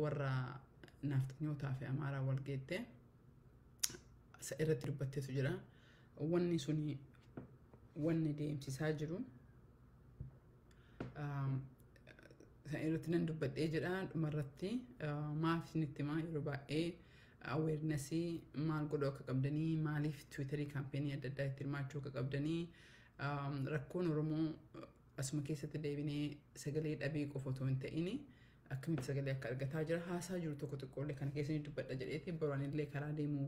warra nafxanyootaa fi amaaraa wal geette irratti dubbatteetu jira. Wanni suni wanni deemsisaa jiru irratti nan dubbadhee jedha dhumarratti maaf isinitti himaa yeroo baay'ee awareness maal godhuu akka qabdanii maaliif Twitterii kaampeenii adda addaa itti hirmaachuu akka qabdanii rakkoon Oromoo asuma keessatti deebinee sagalee dhabee qofa otoo hin ta'in akkamitti sagalee akka argataa jira haasaa jiru tokko xiqqoollee kana keessa ni dubbadha jedheeti baraanillee karaa deemuu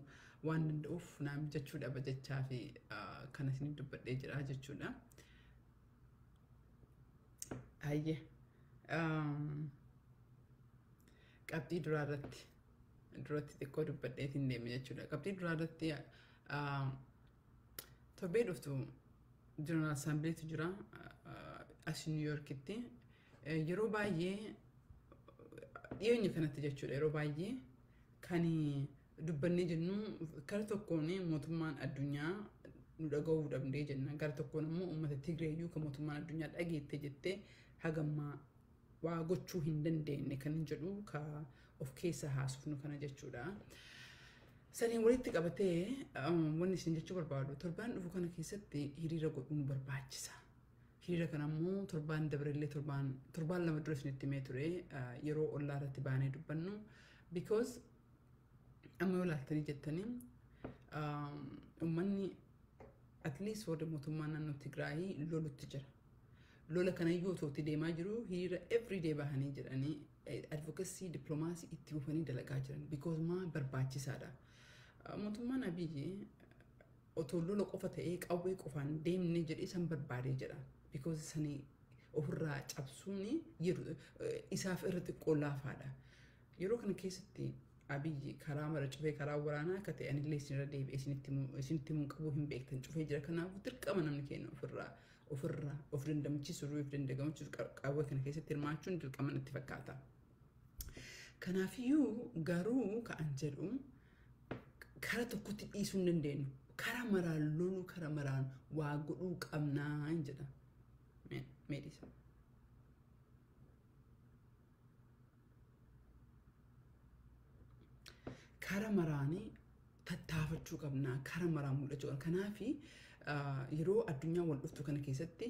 waan danda'uuf naam jechuudha bajachaa fi kana isin dubbadhee jira jechuudha. Hayye qabxii duratti xiqqoo dubbadheetiin deeme jechuudha. Qabxii duraarratti torbee dhuftu General Assemblytu jira as New Yorkitti yeroo baay'ee dhiyeenya kanatti jechuudha yeroo baay'ee kan dubbannee jennu karaa tokkoon mootummaan addunyaa nu dhaga'uu dhabdee jenna gara tokkoon immoo uummata Tigreeyyuu kan mootummaan addunyaa dhageette jettee hagammaa waa gochuu hin dandeenye kan jedhu ka of keessa haasofnu kana jechuudha. Saniin walitti qabatee wanni isin jechuu barbaadu torbaan dhufu kana keessatti hiriira godhuu nu barbaachisa. Hiriira kana immoo torbaan dabarellee torbaan lama dura isinitti himee ture yeroo ollaa irratti baanee dubbannu because amma yoo laaltanii jettanii uummanni at least warri mootummaa naannoo Tigraayii lolutti jira. Lola kana iyyuu otoo itti deemaa jiru hiriira everyday bahanii jedhanii advocacy diplomacy itti bufanii dalagaa jiran because maa barbaachisaadha. Mootummaan Abiyyi otoo lola qofa ta'ee qawwee qofaan deemne jedhee san barbaadee jedha because sani ofirraa cabsuun isaaf irratti qollaafaadha. Yeroo kana keessatti Abiyyi karaa mara cufee karaa waraanaa akka ta'e anillee isinirra deebi'ee isinitti himuu qabuu hin beektan cufee jira. Kanaafuu dirqama namni keenya ofirraa of dandamachiisuu fi dandagamachiisu qawwee kana keessatti hirmaachuun dirqama natti fakkaata. Kanaafiyyuu garuu ka'an jedhu karaa tokkotti dhiisuu hin dandeenyu. Karaa maraan loluu karaa maraan waa godhuu qabnaa hin jedha. Meedisa. Karaa maraanii tattaafachuu qabnaa karaa maraan mul'achuu qabna. Kanaafi yeroo addunyaa wal dhuftu kana keessatti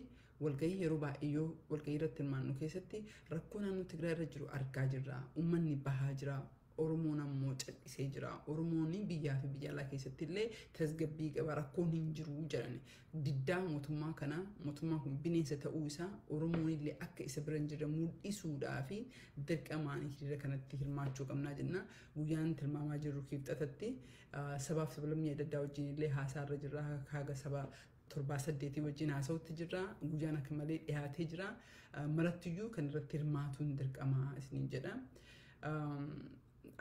walgahii yeroo baay'ee walgahii irratti hirmaannu keessatti rakkoo naannoo Tigraay irra jiru argaa jirra. Uummanni bahaa jira. Oromoon ammoo callisee jira. Oromoon biyyaa fi biyya alaa keessatti illee tasgabbii qaba rakkoon hin jiru jedhani. Diddaa mootummaa kana mootummaan kun bineensa ta'uu isaa Oromoon illee akka isa bira hin jirre mul'isuudhaa fi dirqamaan hiriira kanatti hirmaachuu qabnaa jenna. Guyyaan tilmaamaa jirru kibxatatti sabaaf sablammii adda addaa wajjin illee haasaarra jirra. Haaga saba 7-8 wajjin haasawutti jirra. Guyyaan akka malee dhiyaatee jira. Marattiyyuu kan irratti hirmaatuun dirqamaa isiniin jedha.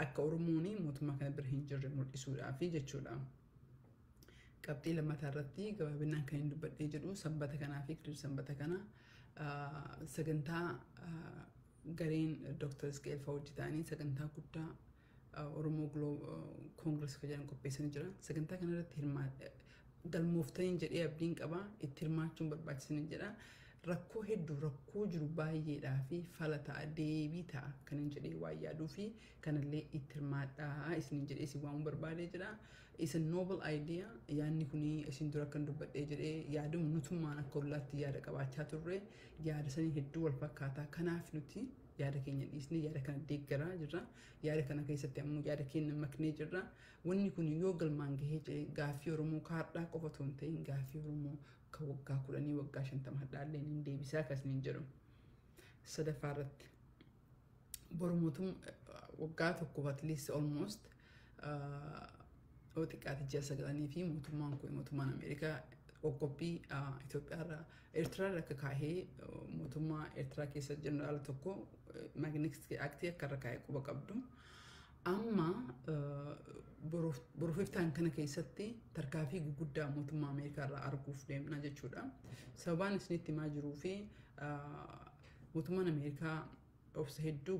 Akka Oromoon mootummaa kana bira hin jirre mul'isuudhaaf jechuudha. Qabxii lammataa irratti gabaabinaan kan hin dubbadhee jedhu sanbata kanaa fi kidir sanbata kana sagantaa gareen Dr. Isqeel fa'aa hojjetanii sagantaa guddaa Oromoo Congress kan jedhan qopheessanii jira. Sagantaa kana irratti galmooftanii jedhee abdiin qaba itti hirmaachuun barbaachisanii jedha. Rakkoo hedduu rakkoo jiru baay'eedhaa fi fala ta'a deebii ta'a kan hin jedhee waan yaaduu fi kanallee itti hirmaadhaa isin jedhee isin waamuu barbaadee jira. Isa noble idea yaadni kuni isin dura kan dubbadhee jedhee yaadamu nutummaan akka ollaatti yaada qabaachaa turre yaada sanii hedduu wal fakkaataa kanaaf nuti yaada keenya dhiisnee yaada kana deeggaraa jirra. Yaada kana keessatti ammoo yaada keenya maknee jirra. Wanni kun yoo galmaan gahee gaaffii Oromoo kaardhaa qofa otoo hin ta'in gaaffii Oromoo kan waggaa 10 waggaa 50 hadhaallee hin deebisaa akkasiniin jedhu. Sadaffaa irratti boromootum waggaa tokkoof at least almost xiqqaati ji'a 9 fi mootummaan Ameerikaa qoqqobbii Itoophiyaa Eertiraa akka kaahee mootummaa Eertiraa keessa jeneraal tokko Magnitsky Act akka irra kaahee quba qabdu. Amma borofiftaan kana keessatti tarkaanfii gurguddaa mootummaa Ameerikaa irraa arguuf deemna jechuudha. Sababaan isinitti himaa jiruu fi mootummaan Ameerikaa obsa hedduu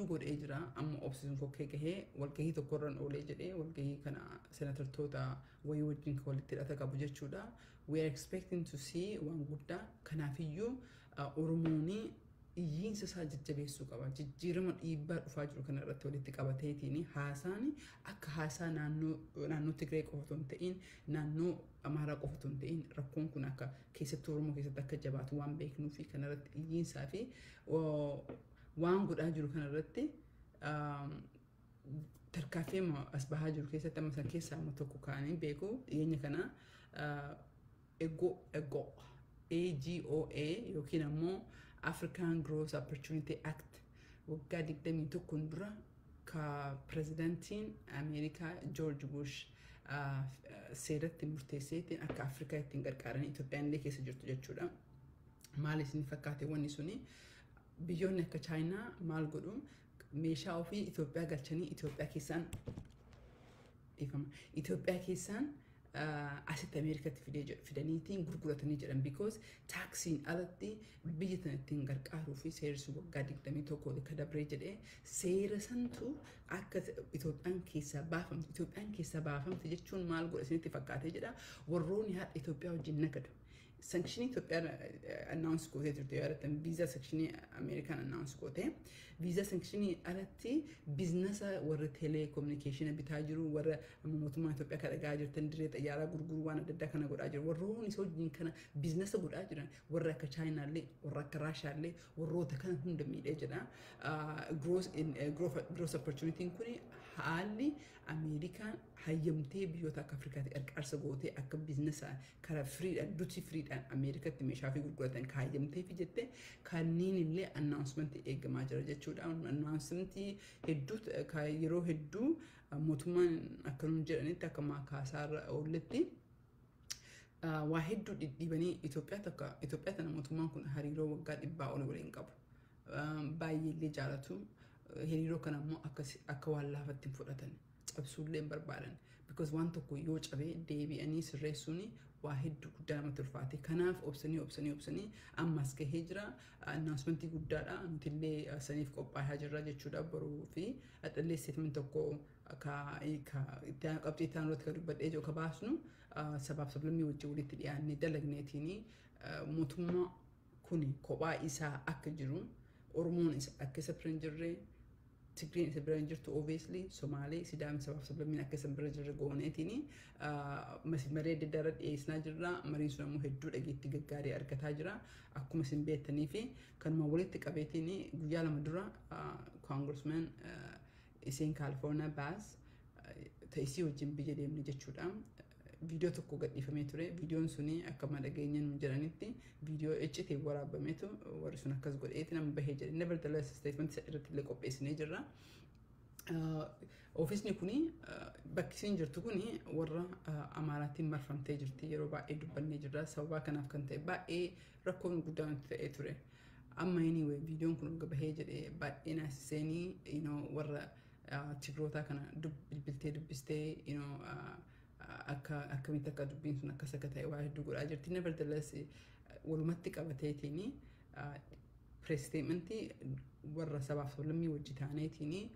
godhee jira. Amma obsisuun kokkee gahee walgahii tokkorran oolee jedhee walgahii kana senatartoota wayii wajjin walitti hidhata qabu jechuudha. We are expecting to see waan guddaa. Kanaafiyyuu Oromoon bulchiinsa isaa jajjabeessuu qaba. Jijjiirama dhiibbaa dhufaa jiru kana irratti walitti qabateetiin haasaan akka haasaa naannoo Tigree qofa otoo hin ta'in naannoo Amaaraa qofa otoo hin ta'in rakkoon kun akka keessattuu Oromoo keessatti akka jabaatu waan beeknuu fi kana irratti iyyiinsaa fi waan godhaa jiru kana irratti tarkaanfii as bahaa jiru keessatti amma san keessaa amma tokko kaanii beeku dhiyeenya kana AGOA yookiin ammoo African Growth Opportunity Act waggaa 21 dura ka pirezidantiin Ameerikaa George Bush seeratti murteesseetiin akka Afrikaa ittiin gargaaranii Itoophiyaan illee keessa jirtu jechuudha. Maal isin fakkaate wanni suni biyyoonni akka Chaayinaa maal godhu meeshaa ofii Itoophiyaa galchanii Itoophiyaa keessaan asitti Ameerikaatti fidaniitiin gurguratanii jedhan because taaksiin alatti biyya tana ittiin gargaaruu fi seerri waggaa 21 ka dabree jedhee seera santu akka Itoophiyaan keessaa baafamte jechuun maal godha isinitti fakkaatee jedha warroonni haadha Itoophiyaa wajjin nagadu. Sankshinii Itoophiyaa announce gootee turte yaadatan viizaa sankshinii Ameerikaan announce gootee viizaa sankshini alatti biizinasa warra teeleekoominikeeshina bitaa jiru warra mootummaa Itoophiyaa kan dhagaa jirtan dirree xayyaaraa gurguruu waan adda addaa kana godhaa jiru warroonni isa wajjin kana biizinasa godhaa jiran warra akka Chaayinaallee warra akka Raashaallee warroota kana hunda miidhee jedha. Growth opportunitiin kuni haalli Ameerikaan hayyamtee biyyoota akka Afrikaatti gargaarsa gootee akka biizinasa karaa firiidhaan duty firiidhaan Ameerikaatti meeshaa fi gurguratan hayyamtee fi jettee kanneen illee announcement eegamaa jira jechuudha. Announcement hedduu yeroo hedduu mootummaan akka nuun jedhanitti akka maakaasaarra oolletti waa hedduu dhidhiibanii Itoophiyaa tana mootummaan kun hariiroo waggaa 100 ol waliin qabu. Baay'ee illee jaalatu. Hiriiroo kana immoo akka waan laafatti fudhatan cabsuullee hin barbaadan because waan tokko yoo cabee deebi'anii sirreessuun waa hedduu guddaa namatti ulfaate kanaaf obsanii ammas gahee jira announcement guddaadha nuti illee saniif qophaa'aa jirra jechuudha boruu fi adhallee statement tokko qabxii ta'an irratti kan dubbadhee jiru ka baasnu sabaaf sablammii wajjin walitti dhiyaannee dalagneetiin mootummaa kun kophaa isaa akka jiru Oromoon akka isa bira hin jirre Tigreen isa bira hin jirtu obviously Somaalee Sidaamii sabaaf sablammiin akka isa bira jirre gooneetiin maree adda addaa irra dhiyeessinaa jirra mariin sun ammoo hedduu dhageettii gaggaarii argataa jira akkuma isin beektanii fi kanuma walitti qabeetiin guyyaa 2 dura congressman iseen California Bass ta'isii wajjin biyya deemne jechuudha. Video tokko gadhiifamee ture videoon suni akka madageenyan nu jedhanitti video iccitii waraabameetu warri sun akkas godheeti nama bahee jedhe nevertheless statement irratti illee qopheessinee jirra. Ofiisni kuni bakki isin jirtu kuni warra Amaaraatiin marfamtee jirti yeroo baay'ee dubbannee jirra sababa kanaaf kan ta'e baay'ee rakkoon guddaa nutti ta'ee ture. Amma anyway videoon kun bahee jedhe baay'ee naasiseenii warra Tigroota kana bilbiltee dubbistee akkamitti akka dubbiin sun akkas akka ta'e waa hedduu godhaa jirti. Nevertheless walumatti qabateetiin press statement warra sabaaf sablammii wajji taaneetiin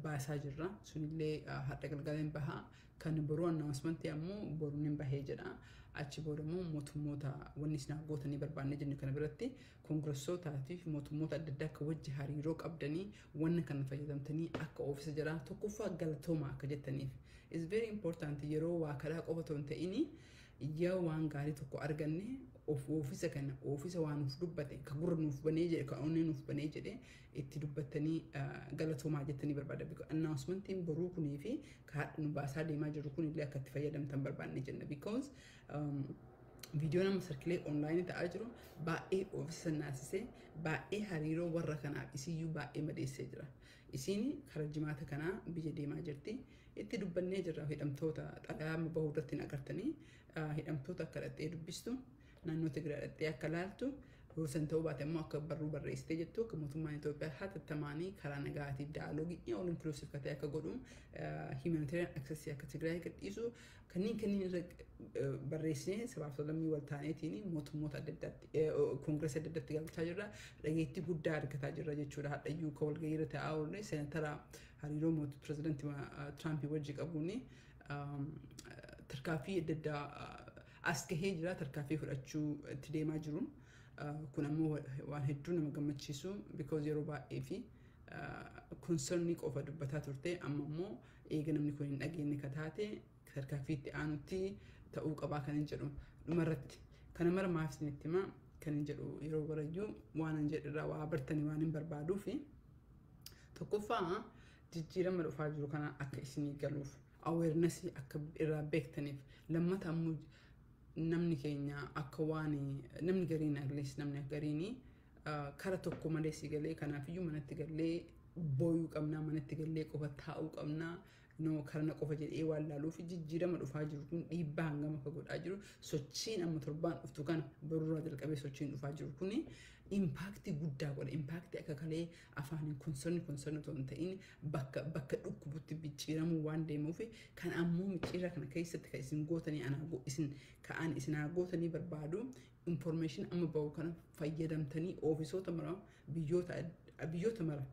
baasaa jirra. Sunillee hadha galgaleen bahaa kan boruu announcement ammoo boruun bahee jedha. Achi booda immoo mootummoota wanni isin gootanii barbaannee jennu kana biratti koongiressootaatiif mootummoota adda addaa akka wajji hariiroo qabdanii wanna kana fayyadamtanii akka oofisa jira tokkoffaa galatooma akka jettaniif. It's very important yeroo waa karaa qofa otoo hin ta'in yoo waan gaarii tokko arganne oofisa kana oofisa waan nuuf dubbate ka gurra nuuf banee jedhe ka onnee nuuf banee jedhe itti dubbattanii galatoomaa jettanii barbaada. Announcementiin boruu kunii fi ka nu baasaa deemaa jiru kun illee akka itti fayyadamtan barbaannee jenna because video nama sarkilee online ta'aa jiru baay'ee oofisa naasisee baay'ee hariiroo warra kanaaf isiyyuu baay'ee madeessee jira. Isiin karaa jimaata kanaa biyya deemaa jirti. Itti dubbannee jirra hidhamtoota xalayaa bahuu irratti agartanii hidhamtoota akka dhaqxee dubbistu naannoo Tigraay dhaqxee akka laaltu Ruusan ta'uu baate immoo akka barruu barreessitee jettu akka mootummaan Itoophiyaa hatattamaanii karaa nagaatiif daaloogii all inclusive ka ta'e akka godhu humanitarian access akka Tigraay gadhiisu kanneen irra barreessinee sabaaf sablammii wal taaneetiin mootummoota adda addaatti koongireesii adda addaatti galchaa jirra dhageettii guddaa argataa jirra jechuudha. Hadhayyuu ka walgahii irra taa'aa oollee seenatara hariiroo pirezidaantii Tiraampii wajji qabuun tarkaanfii adda addaa as gahee jira tarkaanfii fudhachuu itti deemaa jiruun. kun ammoo waan hedduu nama gammachiisu because yeroo baay'ee fi concernii qofa dubbataa turte amma immoo eega namni kun hin dhageenye kataate tarkaanfiitti aanutti ta'uu qabaa kan hin jedhu dhumarratti kana mara maaf isinitti himaa kan hin jedhu yeroo barayyuu waan hin jedhirraa waa bartanii waan hin barbaaduu fi tokkoffaa jijjiirama dhufaa jiru kana akka isinii galuuf awareness akka irraa beektaniif lammata ammoo namni keenya akka waan namni gariin aglees namni gariin kara tokko malee si galee kanaafiyyuu manatti galee booyuu qabnaa manatti galee qofa taa'uu qabnaa no karana qofa jedhee waan laaluuf jijjiirama dhufaa jiru kun dhiibbaa hangama akka godhaa jiru sochiin amma torbaan dhuftu kana barurraa jalqabee sochiin dhufaa jiru kun impaaktii guddaa godha impaaktii akka kalee afaaniin konsonni otoo hin ta'in bakka dhukkubutti micciiramuu waan deemuuf kan ammoo micciira kana keessatti kan isin gootanii isin haa gootanii barbaadu information amma bahu kana fayyadamtanii ofiisoota mara biyyoota mara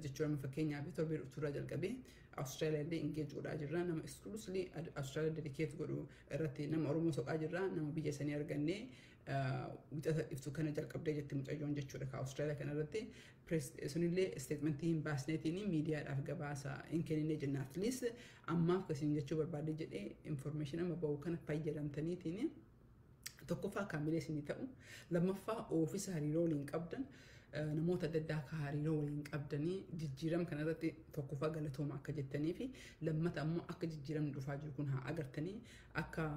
jechuudha fakkeenyaaf torbee dhuftuurraa jalqabee Australia illee engage godhaa jirra nama exclusively Australia dedicate godhu irratti nama Oromoo soqaa jirra nama biyya sanii argannee wixata iftu kana jalqabdee jetti mucayyoon jechuudha ka Australia kana irratti sunillee statementii hin baasneetiin miidiyaadhaaf gabaasa hin kennine jenna at least ammaaf kasiin jechuu barbaade jedhee information amma bahu kana fayyadamtaniitiin tokkoffaa kaamilee isinii ta'u lammaffaa oofisa hariiroo waliin qabdan namoota adda addaa akka hariiroo waliin qabdanii jijjiirama kanarratti tokkoffaa galatooma akka jettanii fi lammata ammoo akka jijjiiramni dhufaa jiru kun haa agartanii akka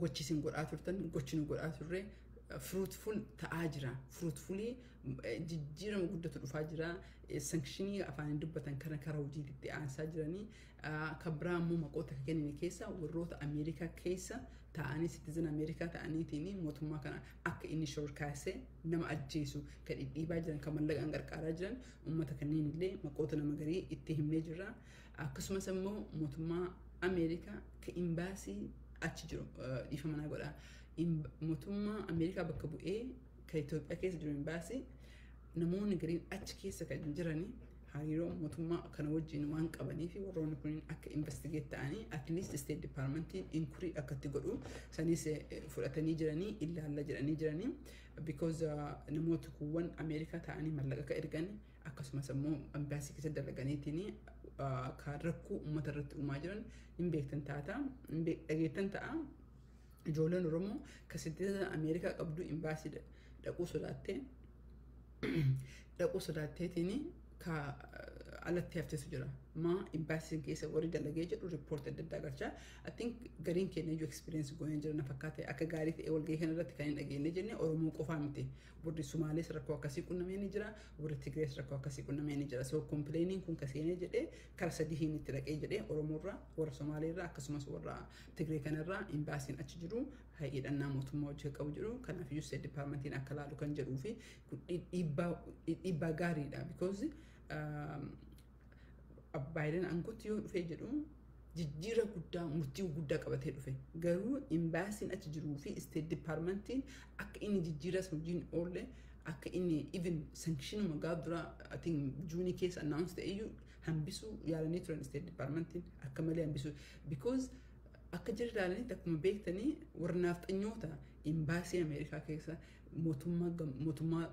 gochi isin godhaa turtan gochi nu godhaa turre fruitful ta'aa jira fruitfully jijjiirama guddatu dhufaa jira sankshinii afaaniin dubbatan kana karaa hojiitti aansaa jiranii kan biraa ammoo maqoota kennine keessa warroota Ameerikaa keessa ta'anii citizen Ameerikaa ta'aniitiin mootummaa kana akka inni shorkaasee nama ajjeesu kan dhidhiibaa jiran kan mallaqaan gargaaraa jiran uummata kanneen illee maqoota nama garii itti himnee jirra akkasumas ammoo mootummaa Ameerikaa ka imbaasii achi jiru dhiifa manaa godha mootummaa Ameerikaa bakka bu'ee ka Itoophiyaa keessa jiru imbaasii namoonni gariin achi keessa kan jiranii hariiroo mootummaa kana wajjin waan qabanii fi warroonni kun akka investigate ta'anii at least state departmentiin inquiry akkatti godhu sanis fudhatanii jiranii ilaalla jedhanii jiranii because namoota kuwwan Ameerikaa ta'anii mallaqa akka ergan akkasumas ammoo imbaasii keessa dalaganiitiin kan rakkoo uummata irratti uumaa jiran hin beektan taata dhageettan ta'a ijoolleen Oromoo ka citizen Ameerikaa qabdu imbaasii dhaquu sodaatteetiin ka alatti hafteetu jira ma imbaasiin keessa warri dalagee jedhu report adda addaa galchaa I think gariin keenya iyyuu experience goonee jira na fakkaate akka gaarii ta'e walgahii kana irratti kan hin dhageenye jenne Oromoo qofaa miti warri Sumaalees rakkoo akkasii qunnamee ni jira warri Tigrees rakkoo akkasii qunnamee ni jira so complaining kun kaseenee jedhee kara sadii hin itti dhaqee jedhee Oromoorraa warra Somaaleerraa akkasumas warra Tigree kanarraa imbaasiin achi jiru hidhannaa mootummaa hojii qabu jiru kanaaf iyyuu state departmentiin akka laalu kan jedhuu fi dhiibbaa gaariidha because Biden angootti yoo dhufee jedhu jijjiira guddaa murtii guddaa qabatee dhufe garuu imbaasiin achi jiruu fi state departmentiin akka inni jijjiira hojiin oolle akka inni even sanction magaa dura I think Juunii keessa announce ta'eyyuu hambisuu yaalanii turan state departmentiin akka malee hambisuu because akka jirri ilaalanitti akkuma beektanii warra nafxanyoota imbaasii Ameerikaa keessa mootummaa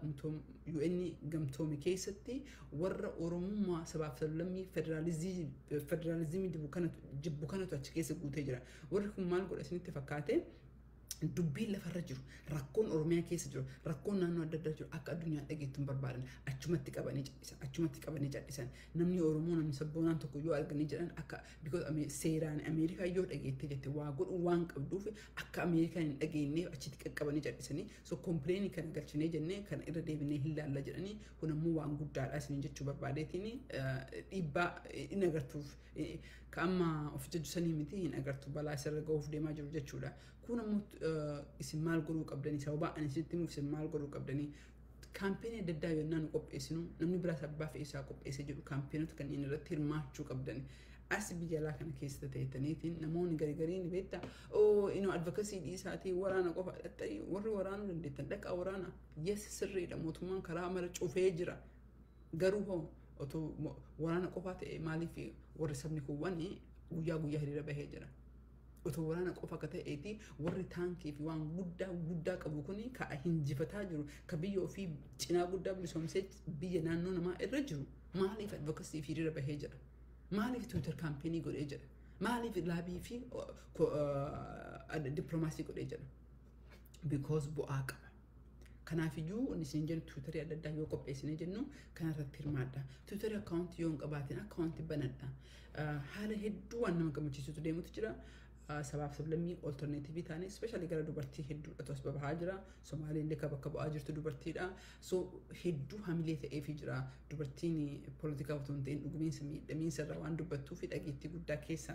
UN gamtoome keessatti warra Oromummaa sabaaf sablammii federaalizimii jibbu kanatu achi keessa guutee jira warri kun maal godha isinitti fakkaate dubbiin lafarra jiru rakkoon Oromiyaa keessa jiru rakkoon naannoo adda addaa jiru akka addunyaan dhageettu hin barbaadan achumatti qabanii cadhisan namni Oromoo namni sabboonaan tokko yoo arganii jedhan akka because seeraan Ameerikaa yoo dhageettee jette waa godhu waan qabduuf akka Ameerikaan hin dhageenye achitti qaqqabanii cadhisanii so complain kana galchinee jennee kana irra deebinee hin laalla jedhanii kun ammoo waan guddaadha isin jechuu barbaadeetiin dhiibbaa hin agartuuf ka amma of jajjusanii miti hin agartu balaa isarra ga'uuf deemaa jiru jechuudha kun ammoo isin maal godhuu qabdanii sababa ani sitti muuf isin maal godhuu qabdanii kaampeenii adda addaa yennaa nu qopheessinu namni biraas abbaa fe'isaa qopheessee jedhu kaampeenota kanneen irratti hirmaachuu qabdanii as biyya alaa kana keessa ta'ettaniitiin namoonni garii ni beektaa inuu advokasii dhiisaatii waraana qofa dhaxxanii warri waraanuu dandeettan dhaqaa waraana yes sirriidha mootummaan karaa mara cufee jira garuu hoo otoo waraana qofaa ta'e maaliif warri sabni kuwwan guyyaa hiriira bahee jira otoo waraana qofa akka ta'eeti warri taankii fi waan guddaa qabu kuni ka hinjifataa jiru ka biyya ofii cinaa guddaa bilisoomsee biyya naannoo namaa irra jiru maaliif advocacy fi hiriira bahee jira maaliif Twitter campaign godhee jira maaliif laabii fi diplomaasii godhee jira because bu'aa qaba kanaaf iyyuu isin jennu Twitter adda addaa yoo qopheessine jennu kanarratti hirmaadha Twitter account yoo hin qabaatin account banadha haala hedduu waan nama gammachiisutu deemutu jira sabaaf sablammii alternative taane especially gara dubartii hedduudha tos babahaa jira Somaaleen illee bakka bu'aa jirtu dubartiidha so hedduu hamilee ta'eefii jira dubartiin politikaa otoo hin ta'in dhugumiinsa miidhamiinsa irraa waan dubbattuu fi dhageettii guddaa keessaa